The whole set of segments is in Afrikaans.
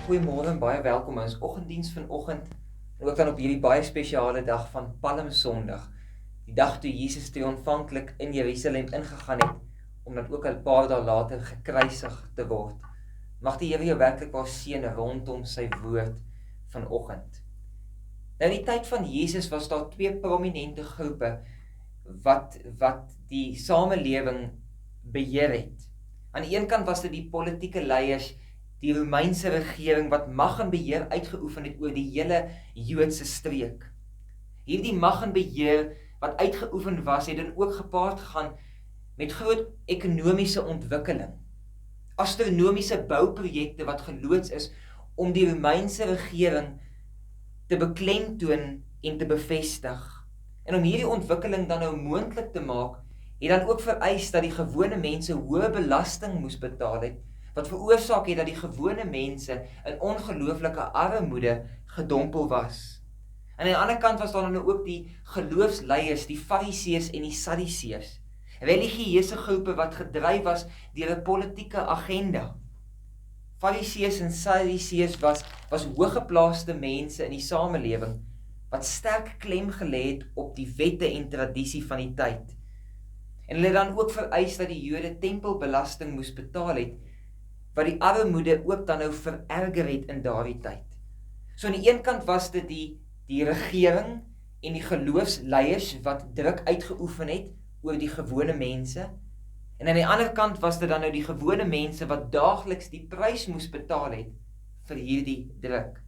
Goeiemôre en baie welkom by ons oggenddiens vanoggend en ook dan op hierdie baie spesiale dag van Palmsondag. Die dag toe Jesus triomfantlik in Jerusalem ingegaan het om dan ook 'n paar dae later gekruisig te word. Mag die Here jou werklik waar seën rondom sy woord vanoggend. Nou in die tyd van Jesus was daar twee prominente groepe wat die samelewing beheer het. Aan die een kant was dit die politieke leiers, die Romeinse regering wat mag en beheer uitgeoefen het oor die hele Joodse streek. Hierdie mag en beheer wat uitgeoefen was, het dan ook gepaard gegaan met groot ekonomiese ontwikkeling. Astronomiese bouprojekte wat geloods is om die Romeinse regering te beklemtoon en te bevestig. En om hierdie ontwikkeling dan nou moontlik te maak, het dan ook vereis dat die gewone mense hoë belasting moes betaal het, wat veroorsaak het dat die gewone mense in ongelooflike armoede gedompel was. En aan die ander kant was daar dan ook die geloofsleiers, die Fariseërs en die Sadduseërs, religieuse groepe wat gedryf was deur 'n politieke agenda. Fariseërs en Sadduseërs was hooggeplaaste mense in die samelewing wat sterk klem gelê het op die wette en tradisie van die tyd. En hulle dan ook vereis dat die Jode tempelbelasting moes betaal het, wat die armoede ook dan nou vererger het in daardie tyd. So aan die een kant was dit die regering en die geloofsleiers wat druk uitgeoefen het oor die gewone mense, en aan die ander kant was dit dan nou die gewone mense wat daagliks die prys moes betaal het vir hierdie druk.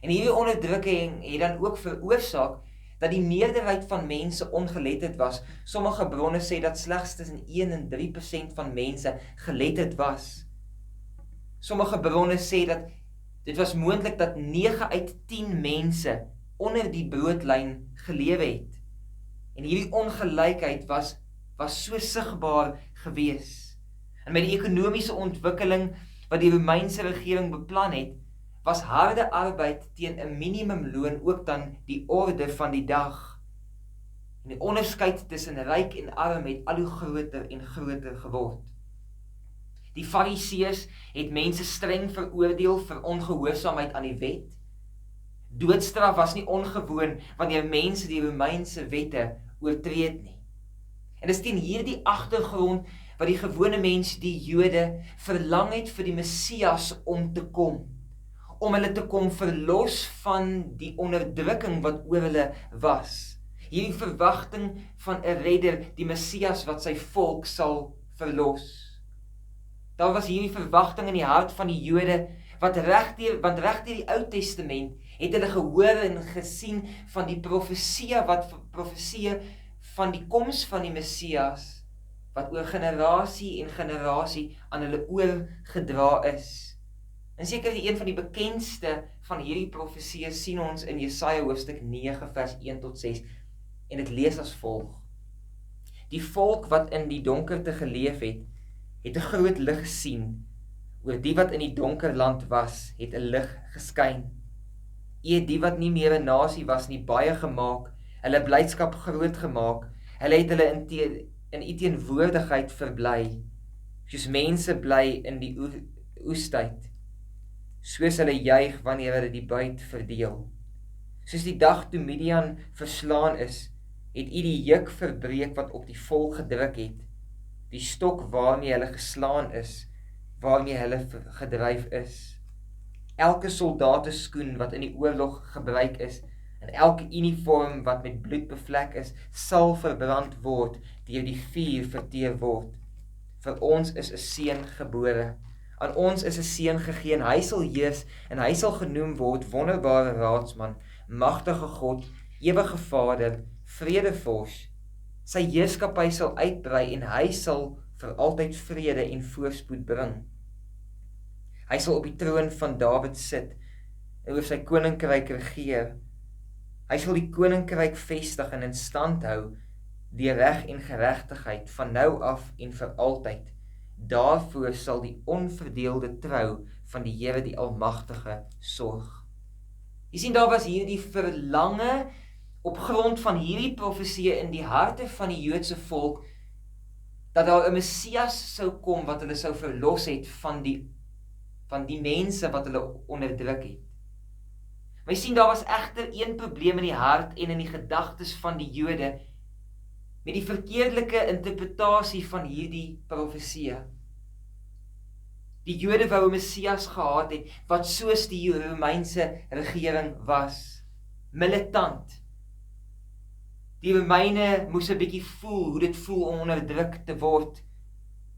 En hierdie onderdrukking het dan ook veroorsaak dat die meerderheid van mense ongeletterd was. Sommige bronne sê dat slegs tussen 1 en 3% van mense geletterd was. Sommige bronne sê dat dit was moontlik dat 9 uit 10 mense onder die broodlyn gelewe het. En hierdie ongelykheid was so sigbaar gewees. En met die ekonomiese ontwikkeling wat die Romeinse regering beplan het, was harde arbeid teen 'n minimumloon ook dan die orde van die dag. En die onderskeid tussen ryk en arm het al hoe groter en groter geword. Die Fariseërs het mense streng veroordeel vir ongehoorsaamheid aan die wet. Doodstraf was nie ongewoon wanneer mense die Romeinse wette oortree het nie. En dis teen hierdie agtergrond wat die gewone mens, die Jode, verlang het vir die Messias om te kom. Om hulle te kom verlos van die onderdrukking wat oor hulle was. Hierdie verwagting van 'n redder, die Messias wat sy volk sal verlos. Daar was hierdie verwagting in die hart van die Jode, want reg deur die Ou Testament het hulle gehoor en gesien van die profeseë van die koms van die Messias, wat oor generasie en generasie aan hulle oorgedra is. En seker een van die bekendste van hierdie profeseë sien ons in Jesaja hoofstuk 9 vers 1 tot 6 en dit lees as volg. Die volk wat in die donkerte geleef het 'n groot lig gesien. Oor die wat in die donker land was, het 'n lig geskyn. Die wat nie meer 'n nasie was nie, baie gemaak, hulle blydskap groot gemaak, hulle het hulle in u teenwoordigheid verbly, soos mense bly in die oestyd, soos hulle juig wanneer hulle die buit verdeel. Soos die dag toe Midian verslaan is, het u die juk verbreek wat op die volk gedruk het, die stok waarmee hulle geslaan is, waarmee hulle gedryf is. Elke soldateskoen wat in die oorlog gebruik is, en elke uniform wat met bloed bevlek is, sal verbrand word, deur die vuur verteer word. Vir ons is 'n seun gebore, aan ons is 'n seun gegee, en hy sal heers, en hy sal genoem word wonderbare raadsman, magtige God, ewige Vader, vredevors. Sy heerskappy sal uitbrei en hy sal vir altyd vrede en voorspoed bring. Hy sal op die troon van Dawid sit en oor sy koninkryk regeer. Hy sal die koninkryk vestig en in stand hou deur reg en geregtigheid van nou af en vir altyd. Daarvoor sal die onverdeelde trou van die Here die Almagtige sorg. Jy sien, daar was hierdie verlange op grond van hierdie profeseë in die harte van die Joodse volk, dat daar 'n Messias sou kom wat hulle sou verlos het van die van die mense wat hulle onderdruk het. Maar jy sien, daar was egter een probleem in die hart en in die gedagtes van die Jode met die verkeerdelike interpretasie van hierdie profeseë. Die Jode wou 'n Messias gehad het wat soos die Romeinse regering was, militant. Die Romeine moes 'n bietjie voel hoe dit voel om onderdruk te word.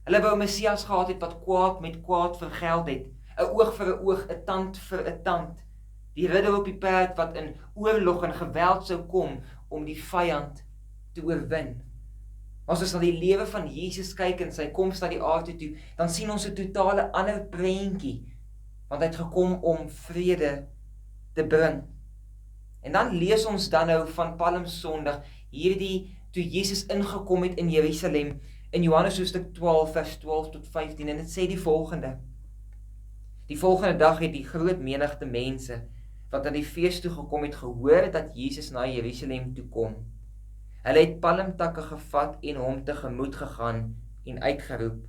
Hulle wou 'n Messias gehad het wat kwaad met kwaad vergeld het, 'n oog vir 'n oog, 'n tand vir 'n tand. Die ridder op die perd wat in oorlog en geweld sou kom om die vyand te oorwin. As ons na die lewe van Jesus kyk en sy koms na die aarde toe, dan sien ons 'n totale ander prentjie, want hy het gekom om vrede te bring. En dan lees ons dan nou van Palmsondag, hierdie toe Jesus ingekom het in Jerusalem, in Johannes hoofstuk 12 vers 12 tot 15, en dit sê die volgende. Die volgende dag het die groot menigte mense wat aan die fees toe gekom het, gehoor dat Jesus na Jerusalem toe kom. Hulle het palmtakke gevat en hom tegemoet gegaan en uitgeroep: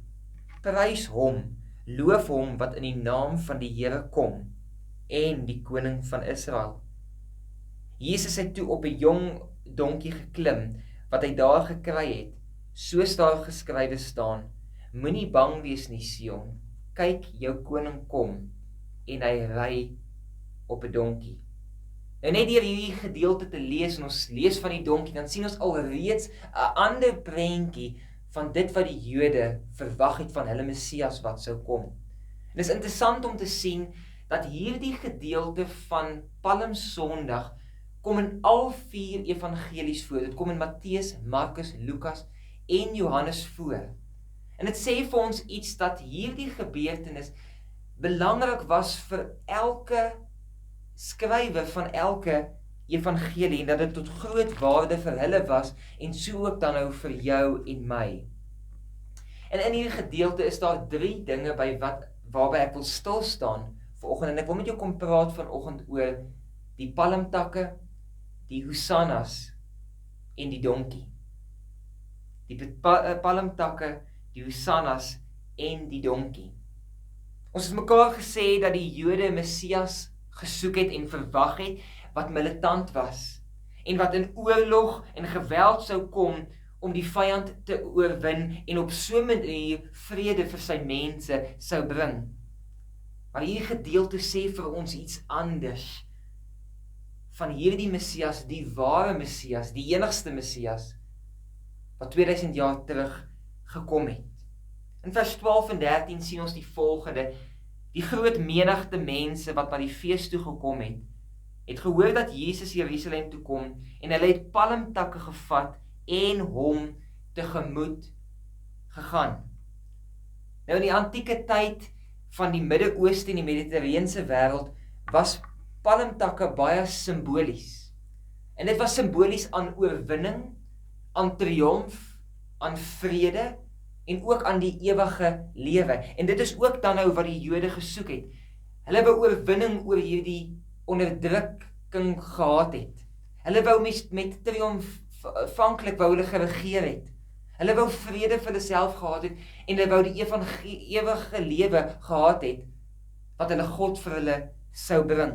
Prys hom, loof hom wat in die naam van die Here kom, en die koning van Israel. Jesus het toe op 'n jong donkie geklim, wat hy daar gekry het, soos daar geskrywe staan: Moenie bang wees nie, Sion, kyk, jou koning kom, en hy ry op 'n donkie. Nou net deur hierdie gedeelte te lees, en ons lees van die donkie, dan sien ons alreeds 'n ander prentjie van dit wat die Jode verwag het van hulle Messias wat sou kom. En dit is interessant om te sien dat hierdie gedeelte van Palmsondag kom in al 4 evangelies voor. Dit kom in Matteus, Markus, Lukas en Johannes voor. En dit sê vir ons iets dat hierdie gebeurtenis belangrik was vir elke skrywer van elke evangelie, en dat dit tot groot waarde vir hulle was, en so ook dan nou vir jou en my. En in hierdie gedeelte is daar 3 dinge waarby ek wil stil staan vanoggend, en ek wil met jou kom praat vanoggend oor die palmtakke, die hosannas en die donkie. Die palmtakke, die hosannas en die donkie. Ons het mekaar gesê dat die Jode Messias gesoek het en verwag het, wat militant was, en wat in oorlog en geweld sou kom om die vyand te oorwin, en op so 'n manier vrede vir sy mense sou bring. Maar hierdie gedeelte sê vir ons iets anders van hierdie Messias, die ware Messias, die enigste Messias, wat 2000 jaar terug gekom het. In vers 12 en 13 sien ons die volgende: Die groot menigte mense wat na die fees toe gekom het gehoor dat Jesus Jerusalem toe kom, en hulle het palmtakke gevat en hom tegemoet gegaan. Nou in die antieke tyd van die Midde-Ooste en die Mediterrane wêreld was palmtakke baie simbolies. En dit was simbolies aan oorwinning, aan triomf, aan vrede, en ook aan die ewige lewe. En dit is ook dan nou wat die Jode gesoek het. Hulle wou oorwinning oor hierdie onderdrukking gehad het. Hulle wou met triomfantlik wou hulle geregeer het. Hulle wou vrede vir hulle self gehad het, en hulle wou die ewige lewe gehad het, wat hulle God vir hulle sou bring.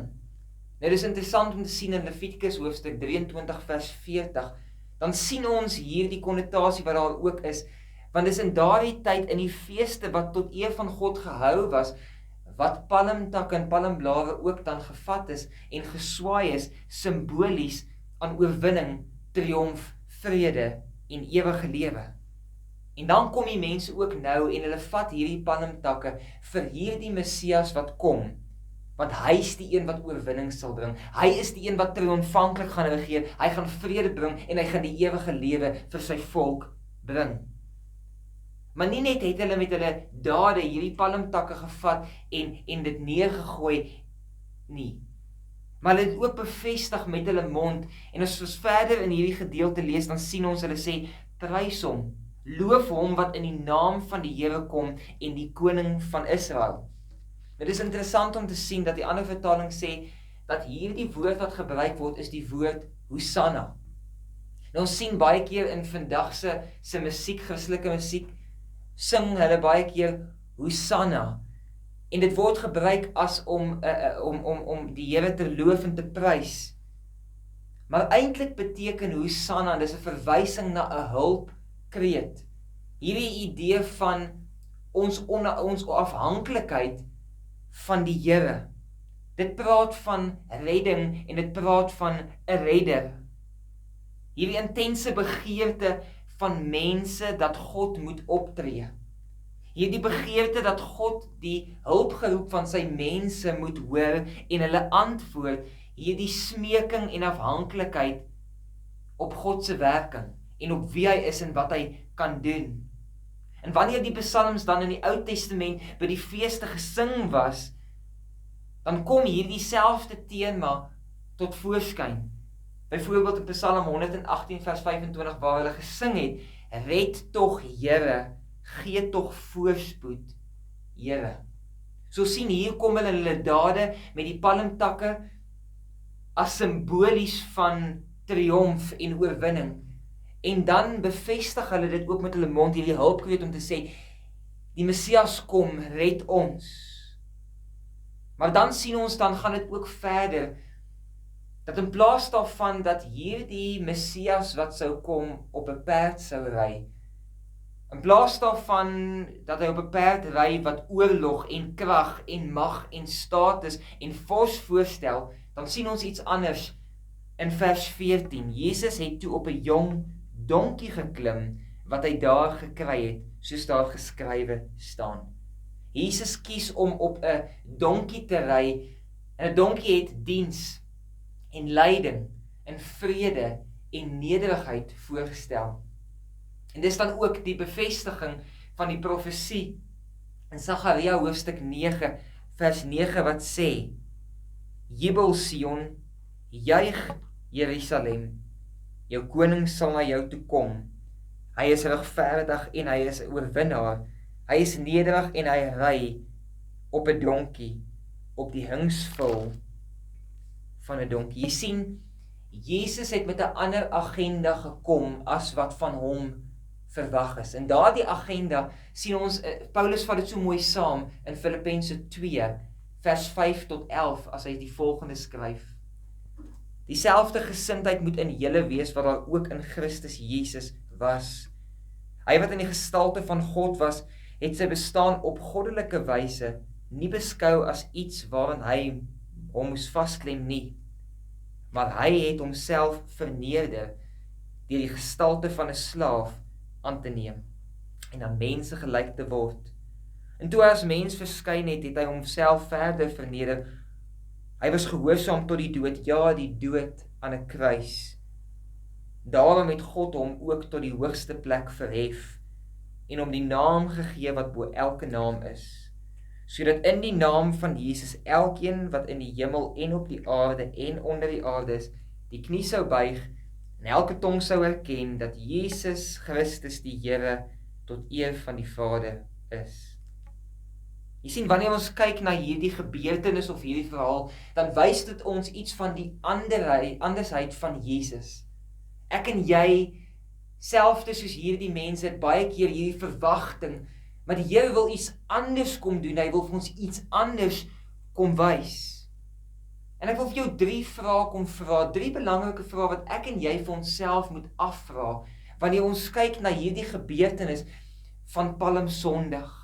Nou, dit is interessant om te sien in Levitikus hoofstuk 23 vers 40, dan sien ons hier die konnotasie wat daar ook is, want dis in daardie tyd in die feeste wat tot eer van God gehou was, wat palmtakke en palmblare ook dan gevat is en geswaai is, simbolies aan oorwinning, triomf, vrede en ewige lewe. En dan kom die mense ook nou en hulle vat hierdie palmtakke vir hierdie Messias wat kom, want hy is die een wat oorwinning sal bring. Hy is die een wat triomfantlik gaan regeer. Hy gaan vrede bring en hy gaan die ewige lewe vir sy volk bring. Maar nie net het hulle met hulle dade hierdie palmtakke gevat en dit neergegooi nie, maar hulle het ook bevestig met hulle mond. En as ons verder in hierdie gedeelte lees, dan sien ons hulle sê: Prys hom, loof hom wat in die naam van die Here kom, en die koning van Israel. Dit is interessant om te sien dat die ander vertaling sê dat hierdie woord wat gebruik word is die woord Hosanna. Nou, ons sien baie keer in vandag se musiek, Christelike musiek, sing hulle baie keer Hosanna. En dit word gebruik as om die Here te loof en te prys. Maar eintlik beteken Hosanna, dis 'n verwysing na 'n hulpkreet. Hierdie idee van ons afhanklikheid van die Here. Dit praat van redding en dit praat van 'n redder. Hierdie intense begeerte van mense dat God moet optree. Hierdie begeerte dat God die hulpgeroep van sy mense moet hoor en hulle antwoord, hierdie smeking en afhanklikheid op God se werking en op wie hy is en wat hy kan doen. En wanneer die psalms dan in die Ou Testament by die feeste gesing was, dan kom hierdie selfde tema tot voorskyn. Byvoorbeeld in Psalm 118 vers 25 waar hulle gesing het, red tog Here, gee tog voorspoed, Here. So sien hier kom hulle dade met die palmtakke as simbolies van triomf en oorwinning. En dan bevestig hulle dit ook met hulle mond, hierdie hulpkreet om te sê, die Messias kom, red ons. Maar dan sien ons, dan gaan dit ook verder, dat in plaas daarvan dat hierdie Messias wat sou kom op 'n perd sou ry, in plaas daarvan dat hy op 'n perd ry wat oorlog en krag en mag en status en vors voorstel, dan sien ons iets anders in vers 14. Jesus het toe op 'n jong donkie geklim wat hy daar gekry het, soos daar geskrywe staan. Jesus kies om op 'n donkie te ry, en 'n donkie het diens en lyding en vrede en nederigheid voorgestel. En dis dan ook die bevestiging van die profesie in Sagaria hoofstuk 9 vers 9 wat sê, Jubel Sion, juig Jerusalem, jou koning sal na jou toe kom. Hy is regverdig en hy is 'n oorwinnaar. Hy is nederig en hy ry op 'n donkie, op die hingsvul van 'n donkie. Jy sien, Jesus het met 'n ander agenda gekom as wat van hom verwag is. En daardie agenda sien ons, Paulus vat dit so mooi saam in Filippense 2, vers 5 tot 11, as hy die volgende skryf. Dieselfde gesindheid moet in julle wees wat daar ook in Christus Jesus was. Hy wat in die gestalte van God was, het sy bestaan op goddelike wyse nie beskou as iets waarin hy hom moes vasklem nie, maar hy het homself verneder deur die gestalte van 'n slaaf aan te neem en aan mense gelyk te word. En toe hy as mens verskyn het, het hy homself verder verneder. Hy was gehoorsaam tot die dood, ja, die dood aan 'n kruis. Daarom het God hom ook tot die hoogste plek verhef en hom die naam gegee wat bo elke naam is, sodat in die naam van Jesus elkeen wat in die hemel en op die aarde en onder die aarde is, die knie sou buig en elke tong sou erken dat Jesus Christus die Here tot eer van die Vader is. Jy sien, wanneer ons kyk na hierdie gebeurtenis of hierdie verhaal, dan wys dit ons iets van die andersheid van Jesus. Ek en jy, selfde soos hierdie mense, het baie keer hierdie verwagting, maar die Here wil iets anders kom doen, hy wil vir ons iets anders kom wys. En ek wil vir jou 3 vrae kom vra, 3 belangrike vrae wat ek en jy vir onsself moet afvra, wanneer ons kyk na hierdie gebeurtenis van Palmsondag.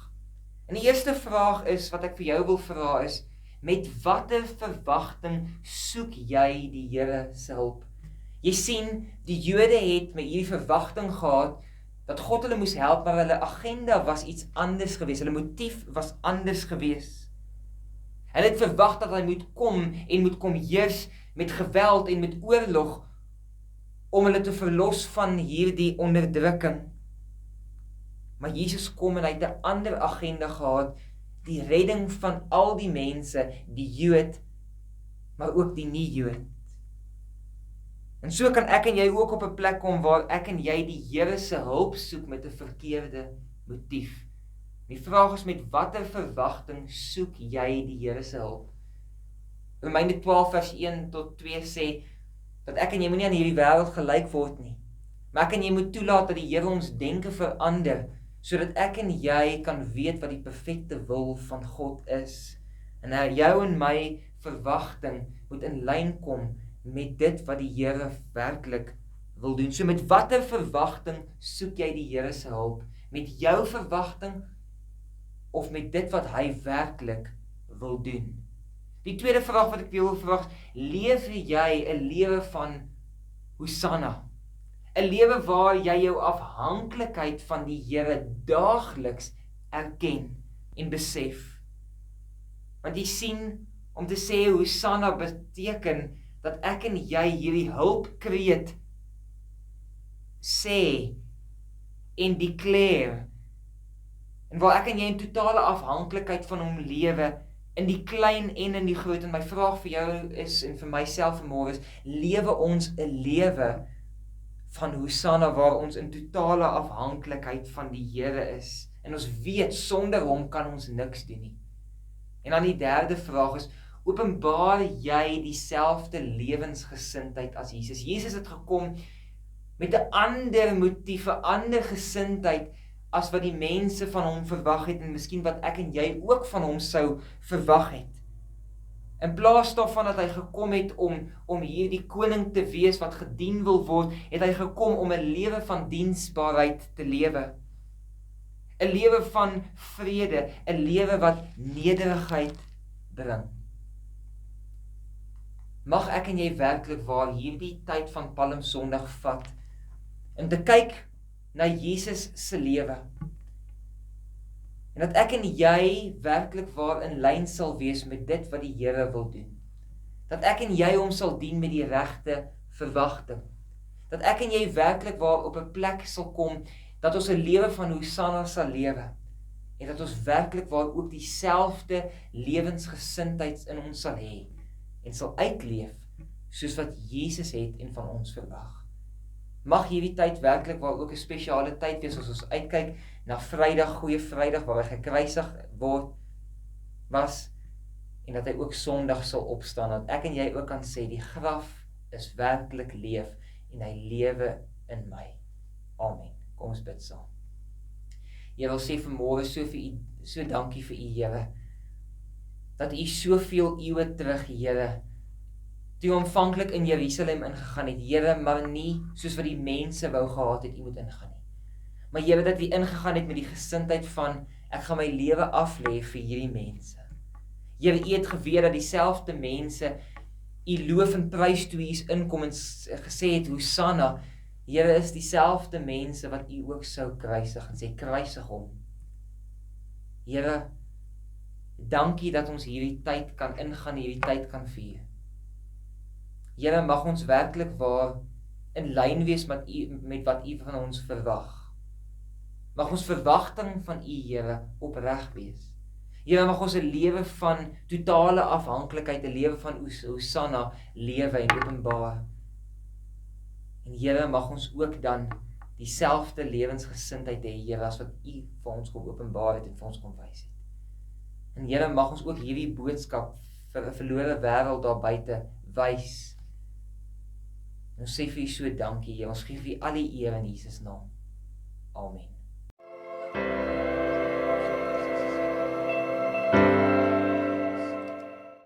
En die eerste vraag is, wat ek vir jou wil vra is, met watter verwagting soek jy die Here se hulp? Jy sien, die Jode het met hierdie verwagting gehad, dat God hulle moes help, maar hulle agenda was iets anders gewees, hulle motief was anders gewees. Hulle het verwag dat hy moet kom en moet kom heers met geweld en met oorlog, om hulle te verlos van hierdie onderdrukking. Maar Jesus kom en hy het 'n ander agenda gehad, die redding van al die mense, die Jood, maar ook die nie-Jood. En so kan ek en jy ook op 'n plek kom waar ek en jy die Here se hulp soek met 'n verkeerde motief. Die vraag is, met watter verwagting soek jy die Here se hulp? Romeine 12 vers 1 tot 2 sê, dat ek en jy moenie aan hierdie wêreld gelyk word nie, maar ek en jy moet toelaat dat die Here ons denke verander, sodat ek en jy kan weet wat die perfekte wil van God is. En jou en my verwagting moet in lyn kom met dit wat die Here werklik wil doen. So met watter verwagting soek jy die Here se hulp? Met jou verwagting of met dit wat hy werklik wil doen? Die tweede vraag wat ek wil verwag, leef jy 'n lewe van Hosanna? 'n Lewe waar jy jou afhanklikheid van die Here daagliks erken en besef. Want jy sien, om te sê Hosanna beteken dat ek en jy hierdie hulpkreet sê en declare, en waar ek en jy in totale afhanklikheid van hom lewe, in die klein en in die groot. En my vraag vir jou is, en vir myself vanmôre is, lewe ons 'n lewe van Hosanna, waar ons in totale afhanklikheid van die Here is, en ons weet, sonder hom kan ons niks doen nie. En dan die derde vraag is, openbaar jy dieselfde lewensgesindheid as Jesus? Jesus het gekom met 'n ander motief, 'n ander gesindheid, as wat die mense van hom verwag het, en miskien wat ek en jy ook van hom sou verwag het. In plaas daarvan dat hy gekom het om hierdie koning te wees wat gedien wil word, het hy gekom om 'n lewe van diensbaarheid te lewe. 'n Lewe van vrede, 'n lewe wat nederigheid bring. Mag ek en jy werklik waar hierdie tyd van Palmsondag vat, en te kyk na Jesus se lewe. En dat ek en jy werklik waar in lyn sal wees met dit wat die Here wil doen. Dat ek en jy hom sal dien met die regte verwagting. Dat ek en jy werklik waar op 'n plek sal kom, dat ons 'n lewe van Hosanna sal lewe. En dat ons werklik waar ook dieselfde lewensgesindheid in ons sal hê, en sal uitleef, soos wat Jesus het en van ons verwag. Mag hierdie tyd werklik waar ook 'n spesiale tyd wees, as ons uitkyk na Vrydag, Goeie Vrydag, waar hy gekruisig was, en dat hy ook Sondag sal opstaan, dat ek en jy ook kan sê, die graf is werklik leef, en hy lewe in my. Amen. Kom ons bid saam. Jy wil sê vanmôre so dankie vir u, Here, dat u soveel eeue terug, Here, toe u aanvanklik in Jerusalem ingegaan het, Here, maar nie soos wat die mense wou gehad het, u moet ingaan nie. Maar Here, dat u ingegaan het met die gesindheid van, ek gaan my lewe aflê vir hierdie mense. Here, u het geweet dat dieselfde mense u loof en prys toe u inkom en gesê het, Hosanna, Here, is dieselfde mense wat u ook sou kruisig, en sê, kruisig hom. Here, dankie dat ons hierdie tyd kan ingaan, hierdie tyd kan vier. Here, mag ons werklik waar in lyn wees met wat u van ons verwag. Mag ons verwagting van u, Here, opreg wees. Here, mag ons 'n lewe van totale afhanklikheid, 'n lewe van Hosanna lewe en openbaar. En Here, mag ons ook dan dieselfde lewensgesindheid hê, Here, as wat u vir ons kom openbaar het en vir ons kom wys het. En Here, mag ons ook hierdie boodskap vir 'n verlore wêreld daar buite wys. En ons sê vir u so dankie, Here, ons gee vir u al die eer in Jesus naam. Amen.